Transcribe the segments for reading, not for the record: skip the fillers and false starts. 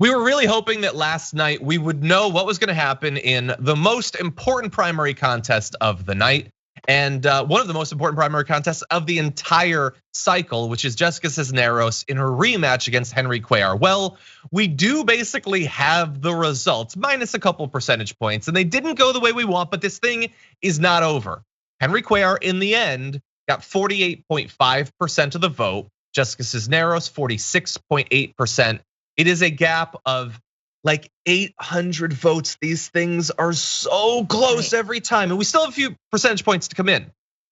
We were really hoping that last night we would know what was gonna happen in the most important primary contest of the night. And one of the most important primary contests of the entire cycle, which is Jessica Cisneros in her rematch against Henry Cuellar. Well, we do basically have the results, minus a couple percentage points, and they didn't go the way we want, but this thing is not over. Henry Cuellar, in the end, got 48.5% of the vote. Jessica Cisneros, 46.8%. It is a gap of like 800 votes. These things are so close every time. And we still have a few percentage points to come in.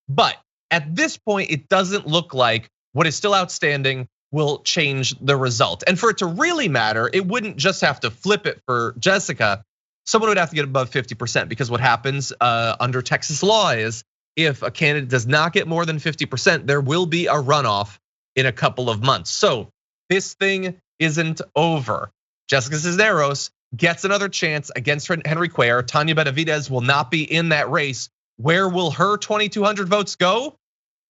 But at this point, it doesn't look like what is still outstanding will change the result. And for it to really matter, it wouldn't just have to flip it for Jessica. Someone would have to get above 50%, because what happens under Texas law is if a candidate does not get more than 50%, there will be a runoff in a couple of months. So this thing isn't over. Jessica Cisneros gets another chance against Henry Cuellar. Tanya Benavidez will not be in that race. Where will her 2,200 votes go?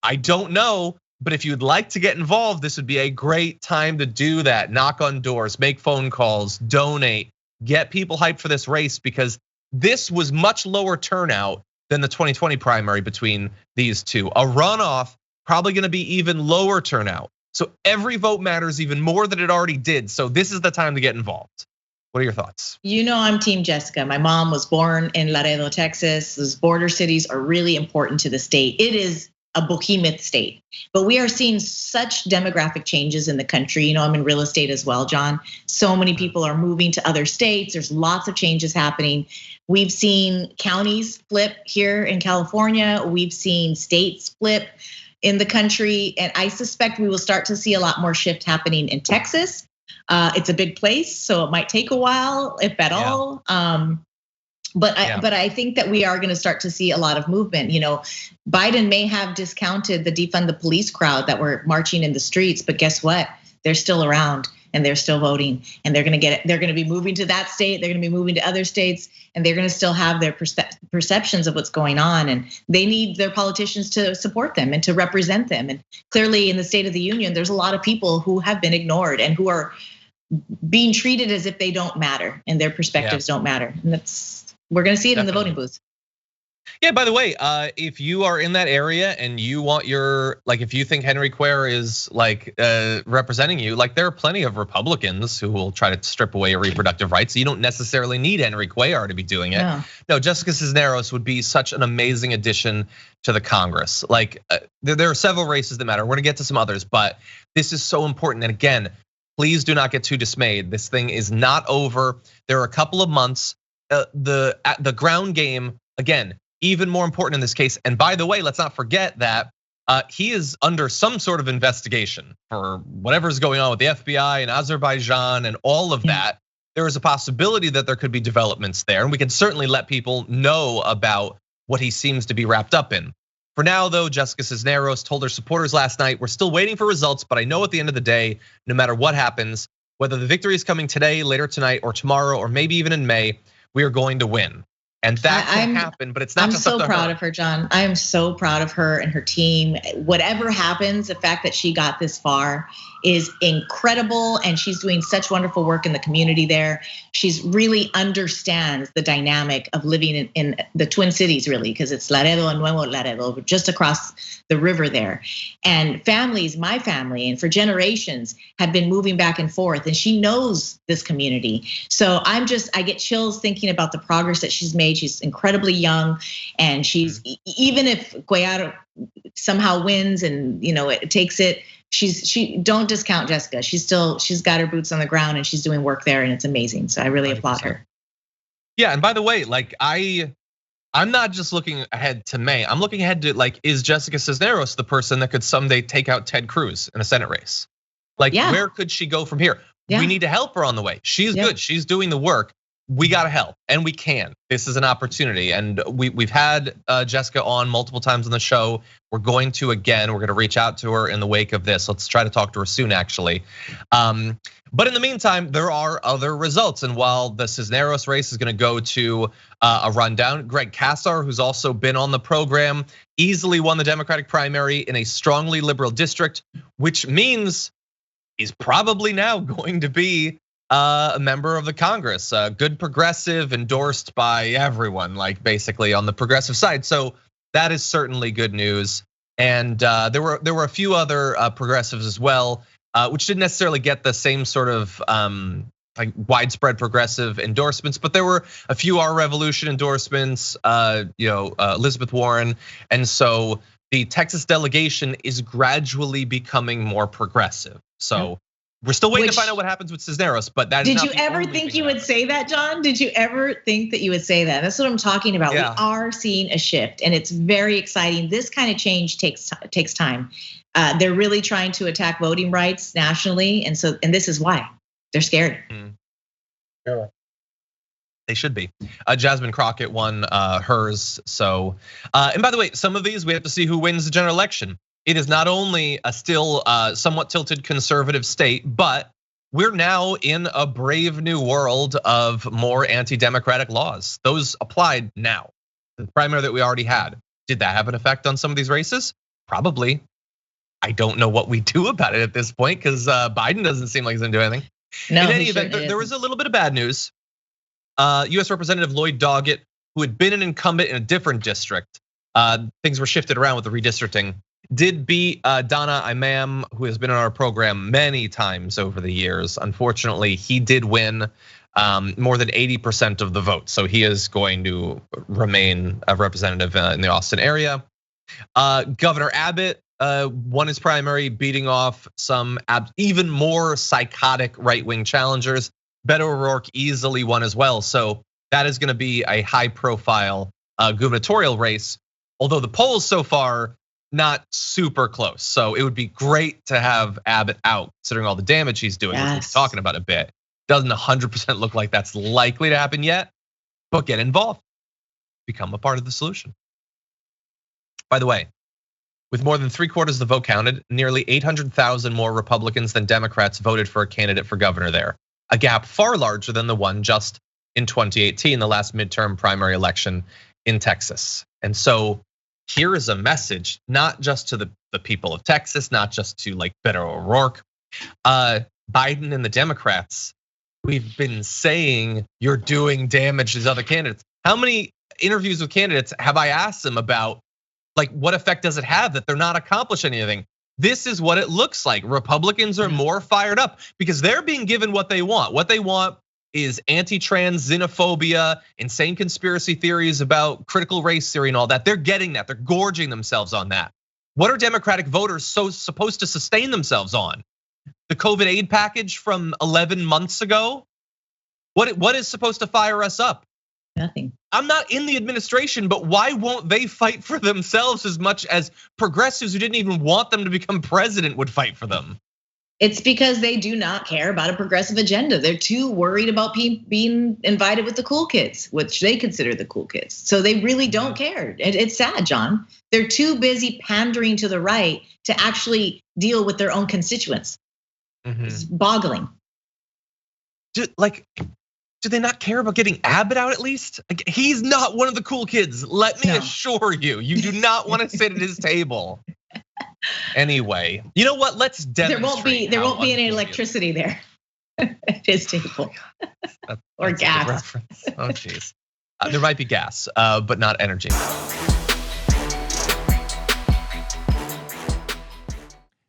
I don't know, but if you'd like to get involved, this would be a great time to do that. Knock on doors, make phone calls, donate, get people hyped for this race, because this was much lower turnout than the 2020 primary between these two. A runoff, probably gonna be even lower turnout. So every vote matters even more than it already did. So this is the time to get involved. What are your thoughts? You know, I'm Team Jessica. My mom was born in Laredo, Texas. Those border cities are really important to the state. It is a behemoth state, but we are seeing such demographic changes in the country. You know, I'm in real estate as well, John. So many people are moving to other states. There's lots of changes happening. We've seen counties flip here in California. We've seen states flip in the country. And I suspect we will start to see a lot more shift happening in Texas. It's a big place, so it might take a while, if at all. But I think that we are gonna start to see a lot of movement. You know, Biden may have discounted the defund the police crowd that were marching in the streets, but guess what? They're still around and they're still voting, and they're gonna be moving to that state, they're gonna be moving to other states, and they're gonna still have their perceptions of what's going on. And they need their politicians to support them and to represent them. And clearly in the State of the Union, there's a lot of people who have been ignored and who are being treated as if they don't matter and their perspectives don't matter. And we're gonna see it in the voting booths. Yeah, by the way, if you are in that area and you want if you think Henry Cuellar is representing you, there are plenty of Republicans who will try to strip away your reproductive rights. You don't necessarily need Henry Cuellar to be doing it. No, Jessica Cisneros would be such an amazing addition to the Congress. There are several races that matter. We're gonna get to some others, but this is so important. And again, please do not get too dismayed. This thing is not over. There are a couple of months. The ground game, again, even more important in this case. And by the way, let's not forget that he is under some sort of investigation for whatever's going on with the FBI and Azerbaijan and all of that. There is a possibility that there could be developments there, and we can certainly let people know about what he seems to be wrapped up in. For now, though, Jessica Cisneros told her supporters last night, "We're still waiting for results, but I know at the end of the day, no matter what happens, whether the victory is coming today, later tonight, or tomorrow, or maybe even in May, we are going to win." And that can happen, but it's not just up to her. I'm so proud of her, John. I am so proud of her and her team. Whatever happens, the fact that she got this far is incredible, and she's doing such wonderful work in the community there. She's really understands the dynamic of living in the Twin Cities, really, because it's Laredo and Nuevo Laredo, just across the river there. And families, my family, and for generations have been moving back and forth, and she knows this community. So I get chills thinking about the progress that she's made. She's incredibly young, and she's, even if Cuellar somehow wins and it takes it, she don't discount Jessica. She's got her boots on the ground and she's doing work there, and it's amazing. So I really 100%. Applaud her. Yeah, and by the way, I'm not just looking ahead to May. I'm looking ahead to is Jessica Cisneros the person that could someday take out Ted Cruz in a Senate race? Where could she go from here? We need to help her on the way. She's good. She's doing the work. We gotta help, and we can. This is an opportunity, and we've had Jessica on multiple times on the show. We're going to again. We're gonna reach out to her in the wake of this. Let's try to talk to her soon, actually. But in the meantime, there are other results, and while the Cisneros race is gonna go to a rundown, Greg Casar, who's also been on the program, easily won the Democratic primary in a strongly liberal district, which means he's probably now going to be a member of the Congress, a good progressive endorsed by everyone, like basically on the progressive side. So that is certainly good news. And there were a few other progressives as well, which didn't necessarily get the same sort of like widespread progressive endorsements, but there were a few Our Revolution endorsements, Elizabeth Warren, and so the Texas delegation is gradually becoming more progressive. So we're still waiting to find out what happens with Cisneros, but that is not the only thing. Did you ever think you would say that, John? Did you ever think that you would say that? That's what I'm talking about. Yeah. We are seeing a shift, and it's very exciting. This kind of change takes time. They're really trying to attack voting rights nationally, and this is why they're scared. They should be. Jasmine Crockett won hers. So, and by the way, some of these we have to see who wins the general election. It is not only a still somewhat tilted conservative state, but we're now in a brave new world of more anti-democratic laws. Those applied now. The primary that we already had, did that have an effect on some of these races? Probably. I don't know what we do about it at this point because Biden doesn't seem like he's gonna do anything. No, in any event, there was a little bit of bad news. US Representative Lloyd Doggett, who had been an incumbent in a different district, things were shifted around with the redistricting, did beat Donna Imam, who has been on our program many times over the years. Unfortunately, he did win more than 80% of the vote. So he is going to remain a representative in the Austin area. Governor Abbott won his primary, beating off some even more psychotic right-wing challengers. Beto O'Rourke easily won as well. So that is gonna be a high profile gubernatorial race. Although the polls so far, not super close. So it would be great to have Abbott out, considering all the damage he's doing, which we'll be talking about a bit. Doesn't 100% look like that's likely to happen yet, but get involved, become a part of the solution. By the way, with more than 3/4 of the vote counted, nearly 800,000 more Republicans than Democrats voted for a candidate for governor there. A gap far larger than the one just in 2018, the last midterm primary election in Texas. And so here is a message, not just to the people of Texas, not just to like Beto O'Rourke, Biden and the Democrats. We've been saying you're doing damage to these other candidates. How many interviews with candidates have I asked them about, like, what effect does it have that they're not accomplishing anything? This is what it looks like. Republicans are more fired up because they're being given what they want. What they want is anti-trans xenophobia, insane conspiracy theories about critical race theory and all that. They're getting that, they're gorging themselves on that. What are Democratic voters supposed to sustain themselves on? The COVID aid package from 11 months ago? What is supposed to fire us up? Nothing. I'm not in the administration, but why won't they fight for themselves as much as progressives who didn't even want them to become president would fight for them? It's because they do not care about a progressive agenda. They're too worried about being invited with the cool kids, which they consider the cool kids. So they really don't care. It's sad, John. They're too busy pandering to the right to actually deal with their own constituents. It's boggling. Do they not care about getting Abbott out at least? Like, he's not one of the cool kids. Let me assure you, you do not want to sit at his table. Anyway, you know what? Let's demonstrate. There won't be any electricity there at his table, or gas. Oh, jeez. There might be gas, but not energy.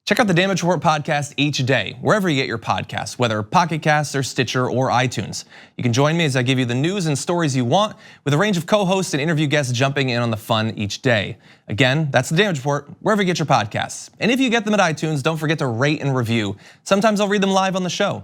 Check out the Damage Report podcast each day, wherever you get your podcasts, whether Pocket Casts or Stitcher or iTunes. You can join me as I give you the news and stories you want, with a range of co-hosts and interview guests jumping in on the fun each day. Again, that's the Damage Report, wherever you get your podcasts. And if you get them at iTunes, don't forget to rate and review. Sometimes I'll read them live on the show.